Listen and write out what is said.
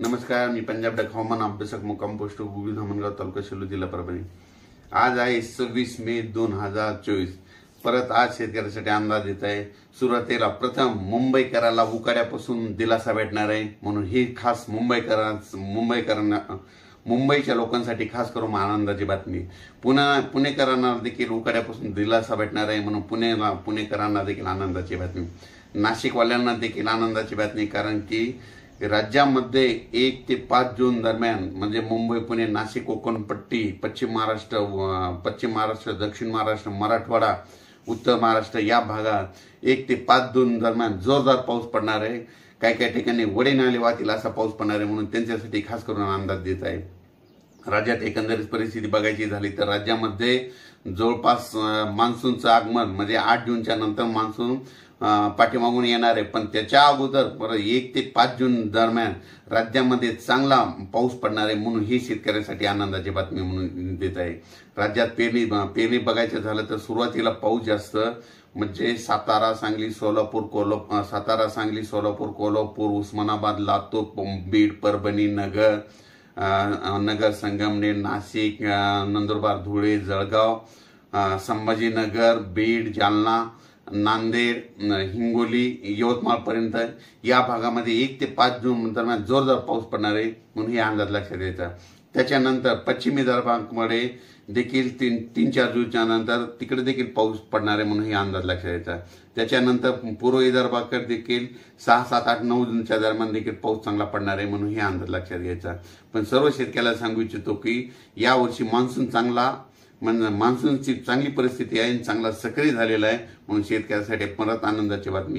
नमस्कार, मी पंजाब डक हवामान अभ्यासक मुक्काम पोस्ट गुगल धामणगाव तालुका शेलू जिल्हा परभणी। आज आहे 26 मे 2024। परत आज शेतकऱ्यासाठी अंदाज येत आहे। सुरुवातीला प्रथम मुंबईकराला उकाड्यापासून दिलासा भेटणार आहे, म्हणून ही खास मुंबईच्या लोकांसाठी खास करून आनंदाची बातमी। पुणेकरांना देखील उकाड्यापासून दिलासा भेटणार आहे, म्हणून पुणेकरांना देखील आनंदाची बातमी। नाशिकवाल्यांना देखील आनंदाची बातमी, कारण की राज्यामध्ये 1 ते 5 जून दरम्यान म्हणजे मुंबई, पुणे, नाशिक, कोकण पट्टी, पश्चिम महाराष्ट्र, दक्षिण महाराष्ट्र, मराठवाडा, उत्तर महाराष्ट्र या भागात 1 ते 5 जून दरम्यान जोरदार पाऊस पडणार आहे। काही ठिकाणी वडे नाले वाहतील असा पाऊस पडणार आहे, म्हणून त्यांच्यासाठी खास करून अंदाज देत आहे। राज्यात एकंदरीत परिस्थिती बघायची झाली तर राज्यामध्ये जवळपास मान्सूनचं आगमन म्हणजे 8 जूनच्या नंतर मान्सून पाठीमागून येणार आहे, पण त्याच्या अगोदर 1 ते 5 जून दरम्यान राज्यामध्ये चांगला पाऊस पडणार आहे, म्हणून ही शेतकऱ्यांसाठी आनंदाची बातमी म्हणून देत आहे। राज्यात पेरणी बघायचं झालं तर सुरुवातीला पाऊस जास्त म्हणजे सातारा, सांगली, सोलापूर, कोल्हापूर, उस्मानाबाद, लातूर, बीड, परभणी, नगर, संगमनेर, नाशिक, नंदुरबार, धुळे, जळगाव, संभाजीनगर, बीड, जालना, नांदेड, हिंगोली, यवतमाळ पर्यंत या भागामध्ये 1 ते 5 जून दरम्यान जोरदार पाऊस पडणार आहे, म्हणून हे अंदाज लक्षात द्यायचा। त्याच्यानंतर पश्चिमी विदर्भामध्ये देखील 3-4 जूनच्या नंतर तिकडे देखील पाऊस पडणार आहे, म्हणून हे अंदाज लक्षात द्यायचा। त्याच्यानंतर पूर्व विदर्भाकडे देखील 6, 7, 8, 9 जूनच्या दरम्यान देखील पाऊस चांगला पडणार आहे, म्हणून हे अंदाज लक्षात घ्यायचा। पण सर्व शेतकऱ्याला सांगू इच्छितो की यावर्षी मान्सूनची चांगली परिस्थिती आहे, चांगला सक्रिय झालेला आहे, म्हणून शेतकऱ्यासाठी परत आनंदाची बातमी।